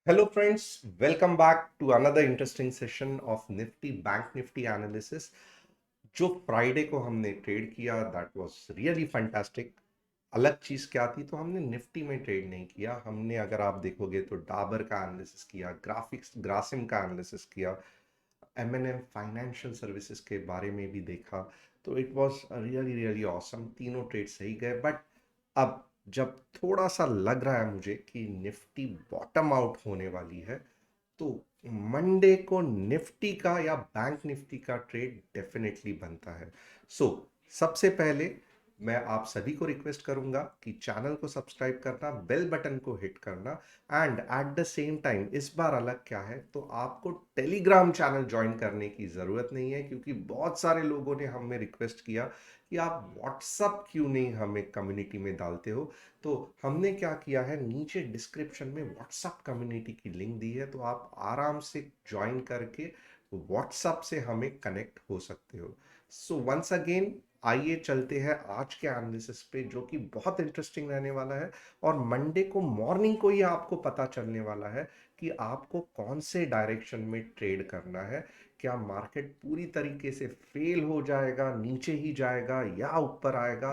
Hello friends, welcome back to another interesting session of Nifty Bank Nifty analysis. जो Friday को हमने trade किया that was really fantastic. अलग चीज क्या थी, तो हमने निफ्टी में ट्रेड नहीं किया। हमने, अगर आप देखोगे तो डाबर का एनालिसिस किया, ग्राफिक्स ग्रासिम का एनालिसिस किया, एमएनएम फाइनेंशियल सर्विसेज के बारे में भी देखा। तो it was really really awesome. तीनों ट्रेड सही गए। बट अब जब थोड़ा सा लग रहा है मुझे कि निफ्टी बॉटम आउट होने वाली है, तो मंडे को निफ्टी का या बैंक निफ्टी का ट्रेड डेफिनेटली बनता है। सो सबसे पहले मैं आप सभी को रिक्वेस्ट करूंगा कि चैनल को सब्सक्राइब करना, बेल बटन को हिट करना, and at the same time इस बार अलग क्या है, तो आपको टेलीग्राम चैनल ज्वाइन करने की ज़रूरत नहीं है, क्योंकि बहुत सारे लोगों ने हमें रिक्वेस्ट किया कि आप व्हाट्सअप क्यों नहीं हमें कम्युनिटी में डालते हो। तो हमने क्या किया है, नीचे डिस्क्रिप्शन में व्हाट्सएप कम्युनिटी की लिंक दी है, तो आप आराम से ज्वाइन करके व्हाट्सएप से हमें कनेक्ट हो सकते हो। सो वंस अगेन आइए चलते हैं आज के एनालिसिस पे, जो कि बहुत इंटरेस्टिंग रहने वाला है। और मंडे को मॉर्निंग को ही आपको पता चलने वाला है कि आपको कौन से डायरेक्शन में ट्रेड करना है। क्या मार्केट पूरी तरीके से फेल हो जाएगा, नीचे ही जाएगा या ऊपर आएगा।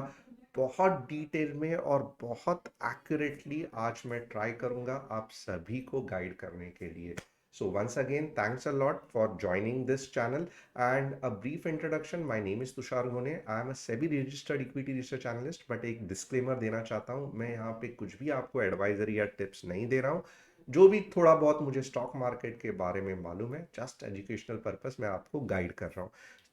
बहुत डिटेल में और बहुत एक्यूरेटली आज मैं ट्राई करूंगा आप सभी को गाइड करने के लिए। So once again, thanks a lot for joining this channel. And a brief introduction, my name is Tushar Ghone. I am a SEBI registered equity research analyst, but एक disclaimer देना चाहता हूँ, मैं यहाँ पे कुछ भी आपको एडवाइजरी या टिप्स नहीं दे रहा हूँ। जो भी थोड़ा बहुत मुझे स्टॉक मार्केट के बारे में मालूम है, जस्ट एजुकेशनल पर्पस मैं आपको गाइड कर रहा हूँ।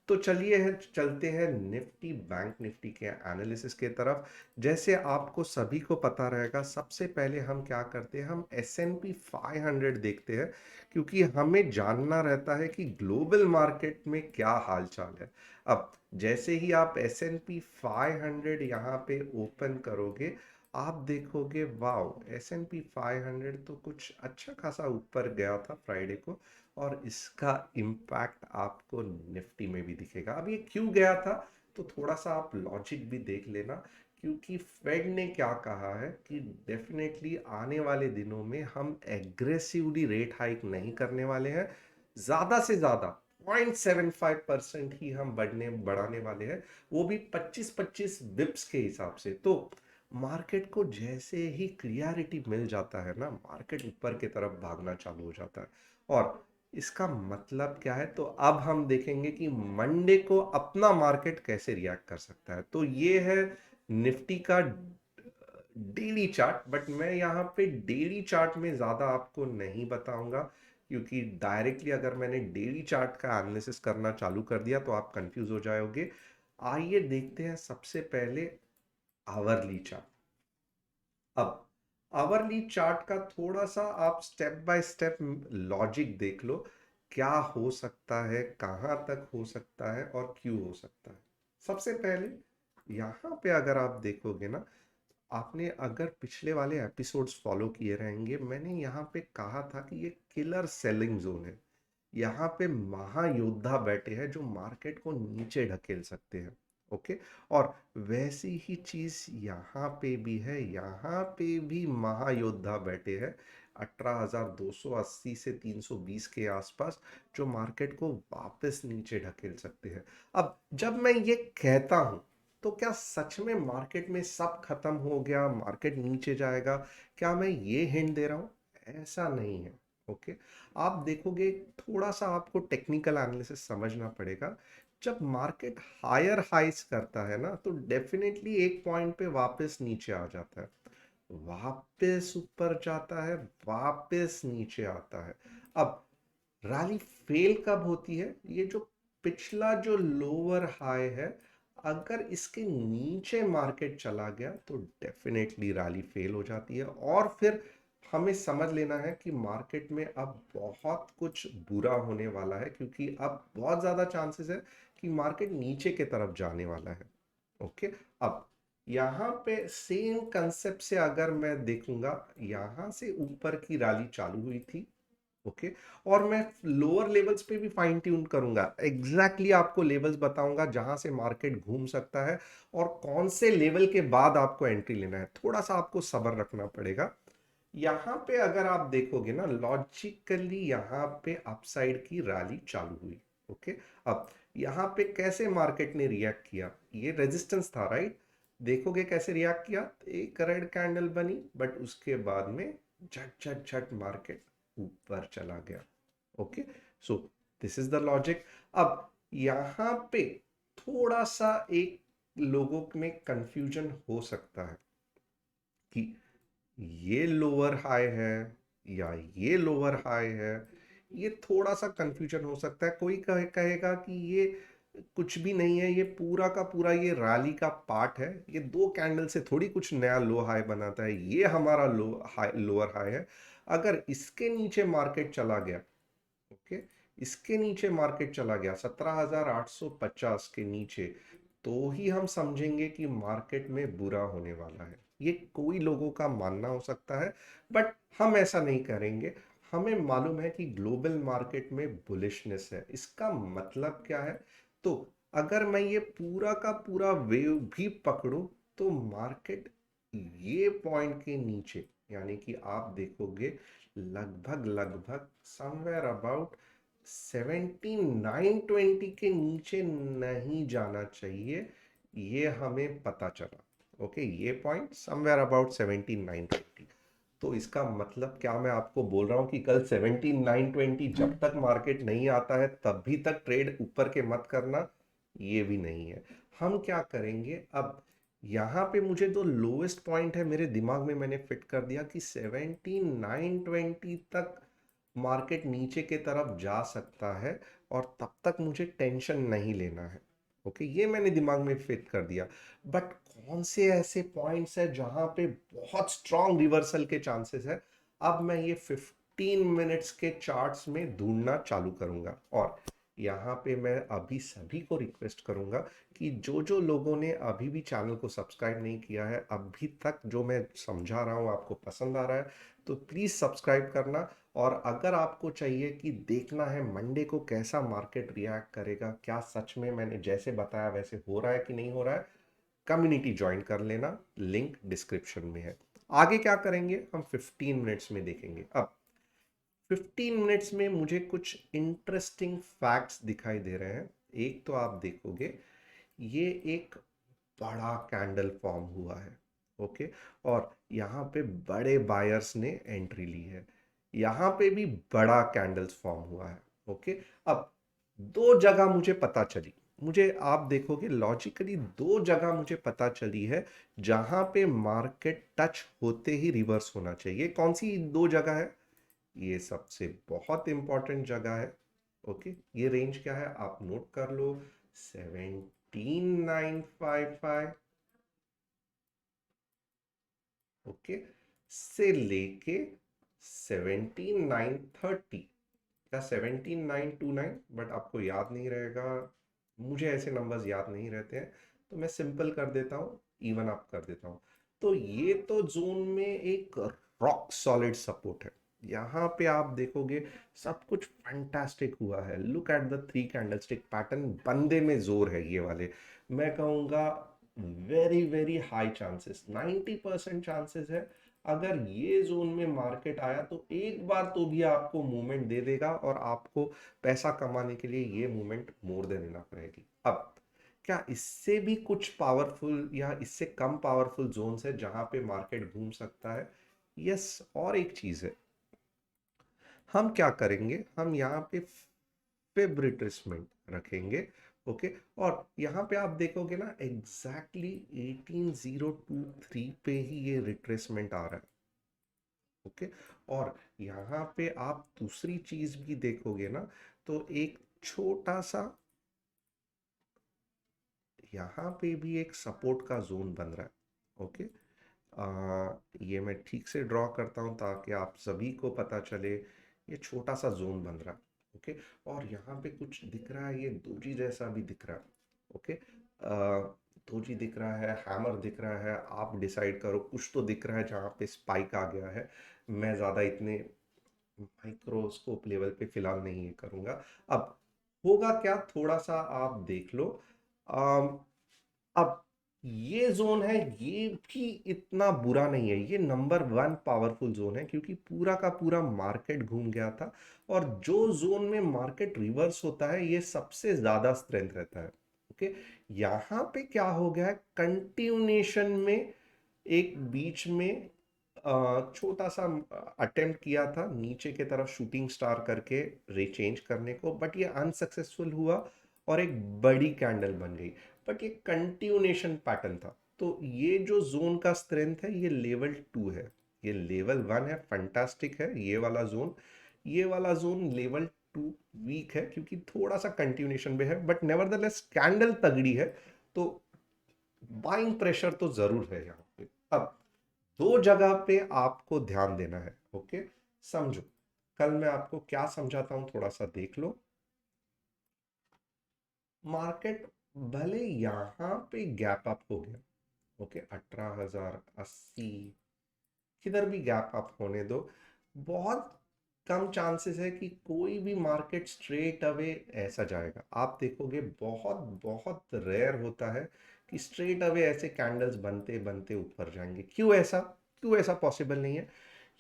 तो चलिए चलते हैं निफ्टी बैंक निफ्टी के एनालिसिस के तरफ। जैसे आपको सभी को पता रहेगा, सबसे पहले हम क्या करते हैं, हम S&P 500 देखते हैं, क्योंकि हमें जानना रहता है कि ग्लोबल मार्केट में क्या हालचाल है। अब जैसे ही आप S&P 500 यहाँ पे ओपन करोगे, आप देखोगे वाओ, S&P 500 तो कुछ अच्छा खासा ऊपर गया था फ्राइडे को, और इसका इम्पैक्ट आपको निफ्टी में भी दिखेगा। अब ये क्यों गया था, तो थोड़ा सा आप लॉजिक भी देख लेना, क्योंकि फेड ने क्या कहा है कि डेफिनेटली आने वाले दिनों में हम एग्रेसिवली रेट हाइक नहीं करने वाले हैं। ज्यादा से ज्यादा 0.75% ही हम बढ़ाने वाले हैं, वो भी 25-25 बिप्स के हिसाब से। तो मार्केट को जैसे ही क्लियरिटी मिल जाता है ना, मार्केट ऊपर की तरफ भागना चालू हो जाता है। और इसका मतलब क्या है, तो अब हम देखेंगे कि मंडे को अपना मार्केट कैसे रिएक्ट कर सकता है। तो ये है निफ्टी का डेली चार्ट। बट मैं यहाँ पे डेली चार्ट में ज़्यादा आपको नहीं बताऊंगा, क्योंकि डायरेक्टली अगर मैंने डेली चार्ट का एनालिसिस करना चालू कर दिया तो आप कंफ्यूज हो जाओगे। आइए देखते हैं सबसे पहले आवरली चार्ट। अब आवरली चार्ट का थोड़ा सा आप स्टेप बाय स्टेप लॉजिक देख लो, क्या हो सकता है, कहाँ तक हो सकता है और क्यों हो सकता है। सबसे पहले यहाँ पे अगर आप देखोगे ना, आपने अगर पिछले वाले एपिसोड्स फॉलो किए रहेंगे, मैंने यहाँ पे कहा था कि ये किलर सेलिंग जोन है। यहाँ पे महायोद्धा बैठे हैं जो मार्केट को नीचे ढकेल सकते हैं। ओके। और वैसी ही चीज यहाँ पे भी है, यहाँ पे भी महायोद्धा बैठे हैं 18,280 से 320 के आसपास, जो मार्केट को वापस नीचे ढकेल सकते हैं। अब जब मैं ये कहता हूं, तो क्या सच में मार्केट में सब खत्म हो गया, मार्केट नीचे जाएगा, क्या मैं ये हिंट दे रहा हूं? ऐसा नहीं है। ओके। आप देखोगे, थोड़ा सा आपको टेक्निकल एनालिसिस समझना पड़ेगा। जब मार्केट हायर हाइस करता है ना, तो डेफिनेटली एक पॉइंट पे वापस नीचे आ जाता है, वापस ऊपर जाता है, वापस नीचे आता है। अब रैली फेल कब होती है, ये जो पिछला जो लोअर हाई है, अगर इसके नीचे मार्केट चला गया तो डेफिनेटली रैली फेल हो जाती है। और फिर हमें समझ लेना है कि मार्केट में अब बहुत कुछ बुरा होने वाला है, क्योंकि अब बहुत ज्यादा चांसेस है कि मार्केट नीचे की तरफ जाने वाला है। ओके। अब यहाँ पे सेम कंसेप्ट से अगर मैं देखूंगा, यहाँ से ऊपर की रैली चालू हुई थी। ओके। और मैं लोअर लेवल्स पे भी फाइन ट्यून करूंगा, एग्जैक्टली आपको लेवल्स बताऊंगा जहां से मार्केट घूम सकता है और कौन से लेवल के बाद आपको एंट्री लेना है। थोड़ा सा आपको सब्र रखना पड़ेगा। यहाँ पे अगर आप देखोगे ना, लॉजिकली यहाँ पे अपसाइड की रैली चालू हुई। ओके, अब यहाँ पे कैसे मार्केट ने रिएक्ट किया, ये रेजिस्टेंस था राइट। देखोगे कैसे रिएक्ट किया, एक रेड कैंडल बनी बट उसके बाद में झट झट झट मार्केट ऊपर चला गया। Okay, so this is the logic. अब यहाँ पे थोड़ा सा एक लोगों में कंफ्यूजन हो सकता है कि ये लोअर हाई है या ये लोअर हाई है। ये थोड़ा सा कंफ्यूजन हो सकता है। कोई कहेगा कि ये कुछ भी नहीं है, ये पूरा का पूरा ये रैली का पार्ट है, ये दो कैंडल से थोड़ी कुछ नया लो हाई बनाता है, ये हमारा लोअर हाई है। अगर इसके नीचे मार्केट चला गया, ओके, इसके नीचे मार्केट चला गया 17,850 के नीचे, तो ही हम समझेंगे कि मार्केट में बुरा होने वाला है। ये कोई लोगों का मानना हो सकता है बट हम ऐसा नहीं करेंगे। हमें मालूम है कि ग्लोबल मार्केट में बुलिशनेस है। इसका मतलब क्या है, तो अगर मैं ये पूरा का पूरा वेव भी पकड़ूं तो मार्केट ये पॉइंट के नीचे, यानी कि आप देखोगे लगभग लगभग समवेयर अबाउट 7920 के नीचे नहीं जाना चाहिए, ये हमें पता चला। ओके, ये पॉइंट समवेयर अबाउट 7920। तो इसका मतलब क्या मैं आपको बोल रहा हूं कि कल 7920 जब तक मार्केट नहीं आता है तब भी तक ट्रेड ऊपर के मत करना, ये भी नहीं है। हम क्या करेंगे अब, यहाँ पे मुझे जो लोएस्ट पॉइंट है मेरे दिमाग में मैंने फिट कर दिया कि 7920 तक मार्केट नीचे के तरफ जा सकता है और तब तक मुझे टेंशन नहीं लेना है। ओके, ये मैंने दिमाग में फिट कर दिया। बट कौन से ऐसे पॉइंट्स है जहां पे बहुत स्ट्रांग रिवर्सल के चांसेस है, अब मैं ये 15 मिनट्स के चार्ट्स में ढूंढना चालू करूंगा। और यहाँ पे मैं अभी सभी को रिक्वेस्ट करूंगा कि जो जो लोगों ने अभी भी चैनल को सब्सक्राइब नहीं किया है, अभी तक जो मैं समझा रहा हूँ आपको पसंद आ रहा है, तो प्लीज़ सब्सक्राइब करना। और अगर आपको चाहिए कि देखना है मंडे को कैसा मार्केट रिएक्ट करेगा, क्या सच में मैंने जैसे बताया वैसे हो रहा है कि नहीं हो रहा है, कम्युनिटी ज्वाइन कर लेना, लिंक डिस्क्रिप्शन में है। आगे क्या करेंगे हम 15 मिनट्स में देखेंगे। अब 15 मिनट्स में मुझे कुछ इंटरेस्टिंग फैक्ट्स दिखाई दे रहे हैं। एक तो आप देखोगे ये एक बड़ा कैंडल फॉर्म हुआ है। ओके, और यहाँ पे बड़े बायर्स ने एंट्री ली है। यहाँ पे भी बड़ा कैंडल्स फॉर्म हुआ है। ओके, अब दो जगह मुझे पता चली, मुझे आप देखोगे लॉजिकली दो जगह मुझे पता चली है जहां पे मार्केट टच होते ही रिवर्स होना चाहिए। कौन सी दो जगह है, ये सबसे बहुत इंपॉर्टेंट जगह है। ओके, ये रेंज क्या है आप नोट कर लो, 17955, ओके, से लेके 17930 या 17929, बट आपको याद नहीं रहेगा, मुझे ऐसे नंबर्स याद नहीं रहते हैं, तो मैं सिंपल कर देता हूँ, इवन अप कर देता हूँ। तो ये तो जोन में एक रॉक सॉलिड सपोर्ट है। यहाँ पे आप देखोगे सब कुछ फैंटास्टिक हुआ है। Look at the three candlestick pattern, बंदे में जोर है ये वाले। मैं कहूँगा very very high chances, 90% chances है अगर ये जोन में मार्केट आया तो एक बार तो भी आपको मूवमेंट दे देगा और आपको पैसा कमाने के लिए ये मूवमेंट मोर देन इनफ रहेगी। अब क्या इससे भी कुछ पावरफुल या इससे कम पावरफुल जोन्स है जहां पे मार्केट घूम सकता है? यस, और एक चीज है, हम क्या करेंगे, हम यहाँ पे फिब रिट्रेसमेंट रखेंगे। ओके, और यहाँ पे आप देखोगे ना एग्जैक्टली 18023 पे ही ये रिट्रेसमेंट आ रहा है। ओके, और यहाँ पे आप दूसरी चीज भी देखोगे ना, तो एक छोटा सा यहाँ पे भी एक सपोर्ट का जोन बन रहा है। ओके, ये मैं ठीक से ड्रॉ करता हूँ ताकि आप सभी को पता चले, ये छोटा सा जोन बन रहा है। ओके, और यहाँ पे कुछ दिख रहा है, ये दोजी जैसा भी दिख रहा है। ओके, दोजी दिख रहा है, हैमर दिख रहा है, आप डिसाइड करो, कुछ तो दिख रहा है जहाँ पे स्पाइक आ गया है। मैं ज़्यादा इतने माइक्रोस्कोप लेवल पे फिलहाल नहीं ये करूँगा। अब होगा क्या, थोड़ा सा आप देख लो। अब ये जोन है, ये भी इतना बुरा नहीं है, ये नंबर वन पावरफुल जोन है क्योंकि पूरा का पूरा मार्केट घूम गया था। और जो जोन में मार्केट रिवर्स होता है ये सबसे ज्यादा स्ट्रेंथ रहता है। ओके, यहाँ पे क्या हो गया है, कंटिन्यूएशन में एक बीच में छोटा सा अटेम्प्ट किया था नीचे के तरफ शूटिंग स्टार करके रीचेंज करने को, बट ये अनसक्सेसफुल हुआ और एक बड़ी कैंडल बन गई। बट ये कंटिन्यूएशन पैटर्न था। तो ये जो जोन का स्ट्रेंथ है ये लेवल 2 है, ये लेवल 1 है, फंटास्टिक है ये वाला जोन। ये वाला जोन लेवल 2 वीक है क्योंकि थोड़ा सा कंटिन्यूएशन में है, बट नेवरदलेस कैंडल तगड़ी है। तो बाइंग प्रेशर तो जरूर है यहाँ पे। अब दो जगह पे आपको ध्यान देना है। ओके, समझो, कल मैं आपको क्या समझाता हूं, थोड़ा सा देख लो। मार्केट भले यहां पे गैप अप हो गया, ओके, 18,080, किधर भी गैप अप होने दो, बहुत कम चांसेस है कि कोई भी मार्केट स्ट्रेट अवे ऐसा जाएगा। आप देखोगे बहुत बहुत रेयर होता है कि स्ट्रेट अवे ऐसे कैंडल्स बनते बनते ऊपर जाएंगे। क्यों ऐसा, क्यों ऐसा पॉसिबल नहीं है?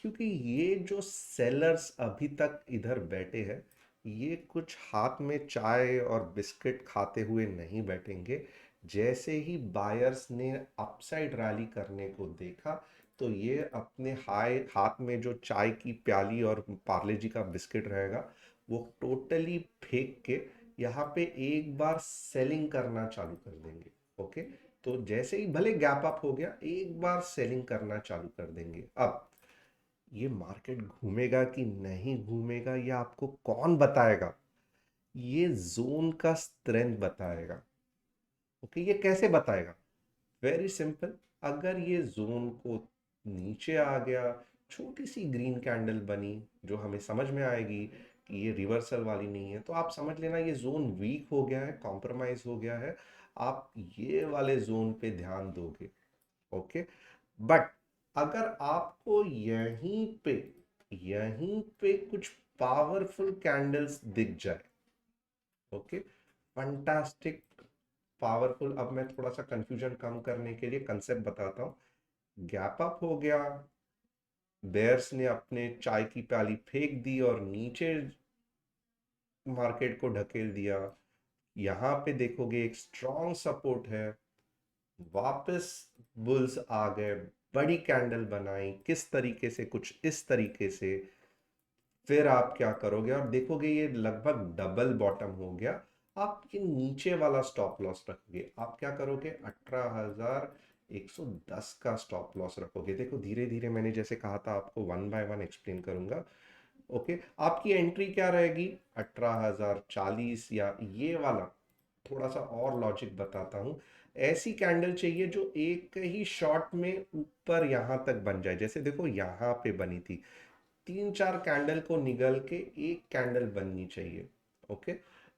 क्योंकि ये जो सेलर्स अभी तक इधर बैठे हैं, ये कुछ हाथ में चाय और बिस्किट खाते हुए नहीं बैठेंगे। जैसे ही बायर्स ने अपसाइड रैली करने को देखा, तो ये अपने हाय हाथ में जो चाय की प्याली और पार्ले जी का बिस्किट रहेगा वो टोटली फेंक के यहाँ पे एक बार सेलिंग करना चालू कर देंगे। ओके, तो जैसे ही भले गैप अप हो गया, एक बार सेलिंग करना चालू कर देंगे। अब ये मार्केट घूमेगा कि नहीं घूमेगा ये आपको कौन बताएगा? ये जोन का स्ट्रेंथ बताएगा। ओके, ये कैसे बताएगा? वेरी सिंपल, अगर ये जोन को नीचे आ गया, छोटी सी ग्रीन कैंडल बनी जो हमें समझ में आएगी कि ये रिवर्सल वाली नहीं है, तो आप समझ लेना ये जोन वीक हो गया है, कॉम्प्रोमाइज हो गया है। आप ये वाले जोन पे ध्यान दोगे। ओके, बट अगर आपको यहीं पे कुछ पावरफुल कैंडल्स दिख जाए, ओके, फंटास्टिक, पावरफुल। अब मैं थोड़ा सा कंफ्यूजन कम करने के लिए कंसेप्ट बताता हूँ। गैप अप हो गया, बेयर्स ने अपने चाय की प्याली फेंक दी और नीचे मार्केट को ढकेल दिया। यहाँ पे देखोगे एक स्ट्रॉन्ग सपोर्ट है, वापस बुल्स आ गए, बड़ी कैंडल बनाई, किस तरीके से, कुछ इस तरीके से। फिर आप क्या करोगे, और देखोगे ये लगभग डबल बॉटम हो गया। आप ये नीचे वाला स्टॉप लॉस रखोगे। आप क्या करोगे, 18,110 का स्टॉप लॉस रखोगे। देखो धीरे धीरे, मैंने जैसे कहा था आपको वन बाय वन एक्सप्लेन करूंगा। ओके, आपकी एंट्री क्या रहेगी, 18,040, या ये वाला थोड़ा सा और लॉजिक बताता हूं। ऐसी कैंडल चाहिए जो एक ही शॉट में ऊपर यहां तक बन जाए। जैसे देखो यहां पे बनी थी, तीन चार कैंडल को निगल के एक कैंडल बननी चाहिए। ओके,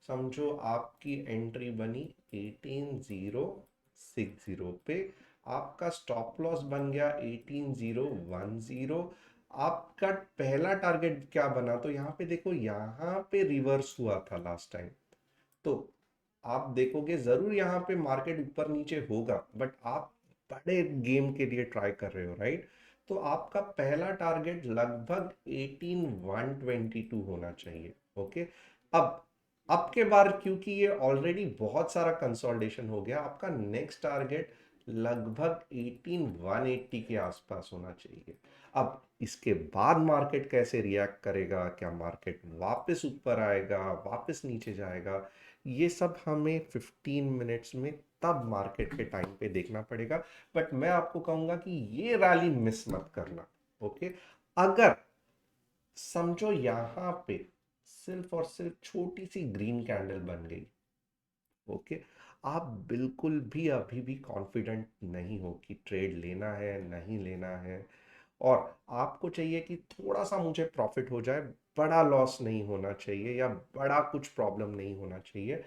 समझो आपकी एंट्री बनी 18,060 पे, आपका स्टॉप लॉस बन गया 18,010। आपका पहला टारगेट क्या बना, तो यहाँ पे देखो, यहाँ पे रिवर्स हुआ था लास्ट टाइम। तो आप देखोगे जरूर यहाँ पे मार्केट ऊपर नीचे होगा, बट आप बड़े गेम के लिए ट्राई कर रहे हो, राइट? तो आपका पहला टारगेट लगभग 18,122 होना चाहिए। ओके, अब के बार क्योंकि ये ऑलरेडी बहुत सारा कंसोलिडेशन हो गया, आपका नेक्स्ट टारगेट लगभग 18,180 के आसपास होना चाहिए। अब इसके बाद मार्केट कैसे रिएक्ट करेगा, क्या मार्केट वापस ऊपर आएगा, वापस नीचे जाएगा, ये सब हमें 15 मिनट्स में तब मार्केट के टाइम पे देखना पड़ेगा। बट मैं आपको कहूंगा कि ये रैली मिस मत करना। ओके, अगर समझो यहां पे सिर्फ और सिर्फ छोटी सी ग्रीन कैंडल बन गई, ओके, आप बिल्कुल भी अभी भी कॉन्फिडेंट नहीं हो कि ट्रेड लेना है नहीं लेना है, और आपको चाहिए कि थोड़ा सा मुझे प्रॉफिट हो जाए, बड़ा लॉस नहीं होना चाहिए या बड़ा कुछ प्रॉब्लम नहीं होना चाहिए।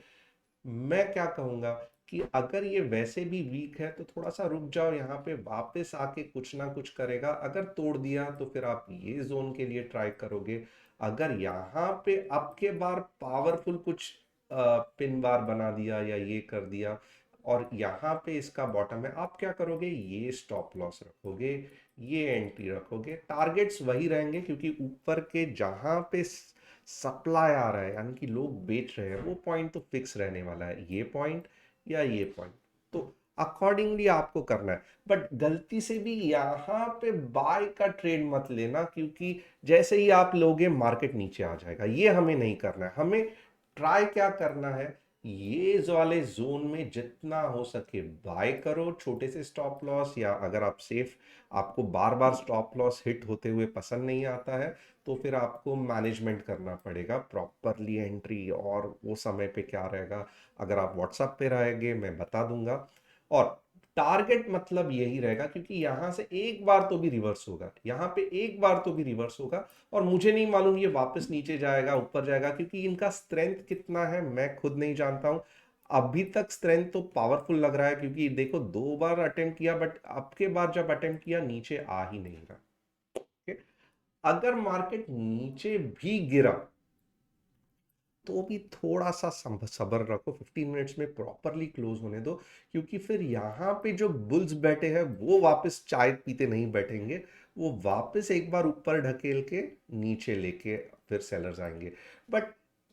मैं क्या कहूंगा कि अगर ये वैसे भी वीक है तो थोड़ा सा रुक जाओ, यहाँ पे वापस आके कुछ ना कुछ करेगा। अगर तोड़ दिया तो फिर आप ये जोन के लिए ट्राई करोगे। अगर यहाँ पे अब के बार पावरफुल कुछ पिन बार बना दिया या ये कर दिया, और यहाँ पे इसका बॉटम है, आप क्या करोगे, ये स्टॉप लॉस रखोगे, ये एंट्री रखोगे, टारगेट्स वही रहेंगे क्योंकि ऊपर के जहां पे सप्लाई आ रहा है यानी कि लोग बेच रहे हैं वो पॉइंट तो फिक्स रहने वाला है, ये पॉइंट या ये पॉइंट, तो अकॉर्डिंगली आपको करना है। बट गलती से भी यहाँ पे बाय का ट्रेड मत लेना क्योंकि जैसे ही आप लोगे मार्केट नीचे आ जाएगा, ये हमें नहीं करना है। हमें ट्राई क्या करना है, ये वाले जोन में जितना हो सके बाय करो छोटे से स्टॉप लॉस, या अगर आप सेफ, आपको बार बार स्टॉप लॉस हिट होते हुए पसंद नहीं आता है तो फिर आपको मैनेजमेंट करना पड़ेगा प्रॉपरली एंट्री, और वो समय पे क्या रहेगा अगर आप व्हाट्सएप पे रहेंगे मैं बता दूंगा। और टारगेट मतलब यही रहेगा क्योंकि यहां से एक बार तो भी रिवर्स होगा, यहां पे एक बार तो भी रिवर्स होगा, और मुझे नहीं मालूम ये वापस नीचे जाएगा ऊपर जाएगा क्योंकि इनका स्ट्रेंथ कितना है मैं खुद नहीं जानता हूं। अभी तक स्ट्रेंथ तो पावरफुल लग रहा है क्योंकि देखो 2 बार अटेम्प्ट किया बट अब के बाद जब अटेम्प्ट किया नीचे आ ही नहीं रहा। ओके, अगर मार्केट नीचे भी गिरा तो भी थोड़ा सा सब्र रखो, 15 मिनट्स में प्रॉपरली क्लोज होने दो क्योंकि फिर यहाँ पे जो बुल्स बैठे हैं वो वापस चाय पीते नहीं बैठेंगे, वो वापस एक बार ऊपर ढकेल के नीचे लेके फिर सेलर्स आएंगे। बट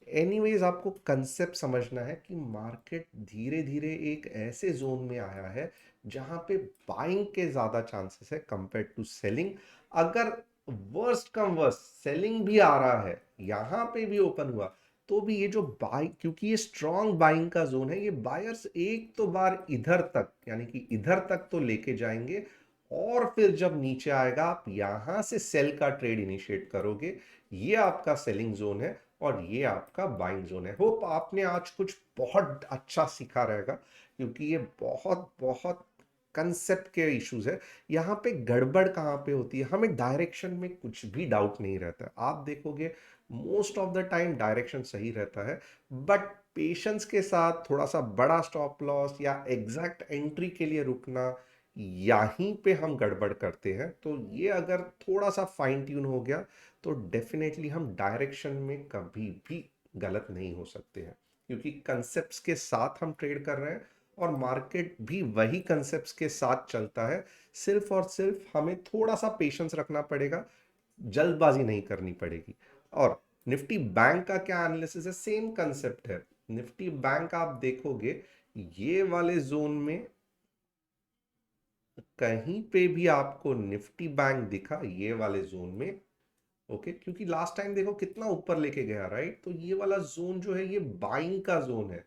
एनीवेज आपको कंसेप्ट समझना है कि मार्केट धीरे धीरे एक ऐसे जोन में आया है जहां पे बाइंग के ज्यादा चांसेस है कंपेयर टू सेलिंग। अगर वर्स्ट कम वर्स्ट सेलिंग भी आ रहा है, यहां पे भी ओपन हुआ तो भी ये जो बाई, क्योंकि ये स्ट्रॉन्ग बाइंग का जोन है, ये बायर्स एक तो बार इधर तक यानी कि इधर तक तो लेके जाएंगे, और फिर जब नीचे आएगा आप यहां से सेल का ट्रेड इनिशिएट करोगे, ये आपका सेलिंग जोन है और ये आपका बाइंग जोन है। होप आपने आज कुछ बहुत अच्छा सीखा रहेगा क्योंकि ये बहुत बहुत कंसेप्ट के इश्यूज है। यहाँ पे गड़बड़ कहाँ पे होती है, हमें डायरेक्शन में कुछ भी डाउट नहीं रहता है। आप देखोगे most of the time direction सही रहता है, बट पेशेंस के साथ थोड़ा सा बड़ा स्टॉप लॉस या एग्जैक्ट एंट्री के लिए रुकना, यहीं पे हम गड़बड़ करते हैं। तो ये अगर थोड़ा सा फाइन ट्यून हो गया तो डेफिनेटली हम डायरेक्शन में कभी भी गलत नहीं हो सकते हैं क्योंकि कंसेप्ट्स के साथ हम ट्रेड कर रहे हैं और मार्केट भी वही कंसेप्ट्स के साथ चलता है। सिर्फ और सिर्फ हमें थोड़ा सा पेशेंस रखना पड़ेगा, जल्दबाजी नहीं करनी पड़ेगी। और निफ्टी बैंक का क्या एनालिसिस है, सेम कंसेप्ट है। निफ्टी बैंक आप देखोगे ये वाले जोन में कहीं पे भी आपको निफ्टी बैंक दिखा ये वाले जोन में, ओके, क्योंकि लास्ट टाइम देखो कितना ऊपर लेके गया, राइट, तो ये वाला जोन जो है ये बाइंग का जोन है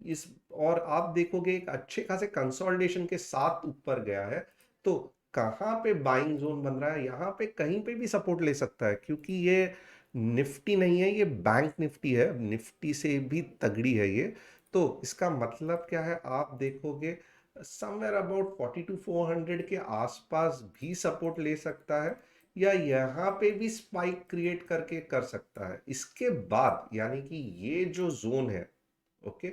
इस, और आप देखोगे एक अच्छे खासे कंसोलिडेशन के साथ ऊपर गया है। तो कहाँ पे बाइंग जोन बन रहा है, यहाँ पे कहीं पे भी सपोर्ट ले सकता है क्योंकि ये निफ्टी नहीं है, ये बैंक निफ्टी है, निफ्टी से भी तगड़ी है ये। तो इसका मतलब क्या है, आप देखोगे समवेयर अबाउट 42,400 के आसपास भी सपोर्ट ले सकता है या यहाँ पे भी स्पाइक क्रिएट करके कर सकता है। इसके बाद यानी कि ये जो जोन है, ओके,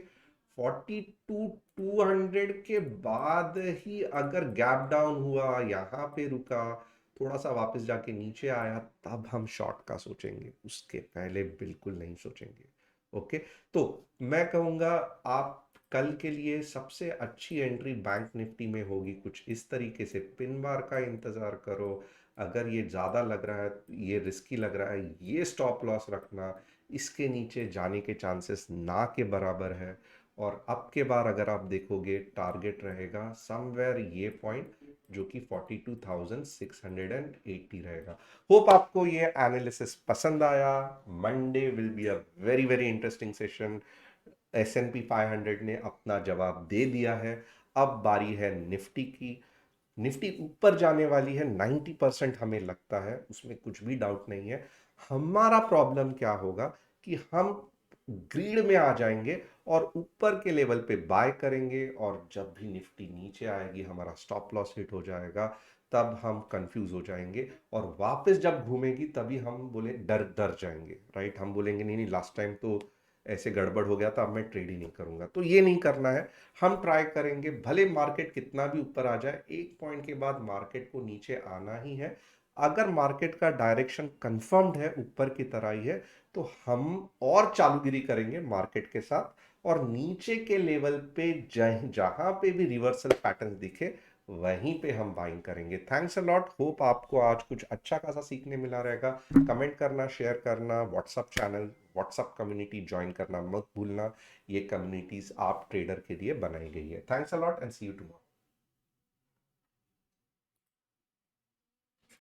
42,200 के बाद ही अगर गैप डाउन हुआ, यहाँ पे रुका, थोड़ा सा वापस जाके नीचे आया, तब हम शॉर्ट का सोचेंगे, उसके पहले बिल्कुल नहीं सोचेंगे। ओके, तो मैं कहूँगा आप कल के लिए सबसे अच्छी एंट्री बैंक निफ्टी में होगी कुछ इस तरीके से, पिन बार का इंतजार करो, अगर ये ज़्यादा लग रहा है, ये रिस्की लग रहा है, ये स्टॉप लॉस रखना, इसके नीचे जाने के चांसेस ना के बराबर है। और अब के बार अगर आप देखोगे टारगेट रहेगा समवेयर ये पॉइंट जो कि 42,680 रहेगा। होप आपको ये एनालिसिस पसंद आया। Monday will be a very very interesting session. S&P 500 ने अपना जवाब दे दिया है, अब बारी है निफ्टी की। निफ्टी ऊपर जाने वाली है 90% हमें लगता है, उसमें कुछ भी डाउट नहीं है। हमारा प्रॉब्लम क्या होगा कि हम ग्रीड में आ जाएंगे और ऊपर के लेवल पे बाय करेंगे, और जब भी निफ्टी नीचे आएगी हमारा स्टॉप लॉस हिट हो जाएगा, तब हम कंफ्यूज हो जाएंगे और वापस जब घूमेगी तभी हम बोले डर डर जाएंगे, राइट, हम बोलेंगे नहीं नहीं लास्ट टाइम तो ऐसे गड़बड़ हो गया था, अब मैं ट्रेड ही नहीं करूंगा। तो ये नहीं करना है, हम ट्राई करेंगे भले मार्केट कितना भी ऊपर आ जाए, एक पॉइंट के बाद मार्केट को नीचे आना ही है। अगर मार्केट का डायरेक्शन कंफर्म्ड है ऊपर की तरह ही है तो हम और चालूगिरी करेंगे मार्केट के साथ, और नीचे के लेवल पे जहां पे भी रिवर्सल पैटर्न दिखे वहीं पे हम बाइंग करेंगे। थैंक्स अ लॉट, होप आपको आज कुछ अच्छा खासा सीखने मिला रहेगा। कमेंट करना, शेयर करना, WhatsApp channel, WhatsApp community join करना मत भूलना। ये कम्युनिटीज आप ट्रेडर के लिए बनाई गई है। Thanks a lot and see you tomorrow.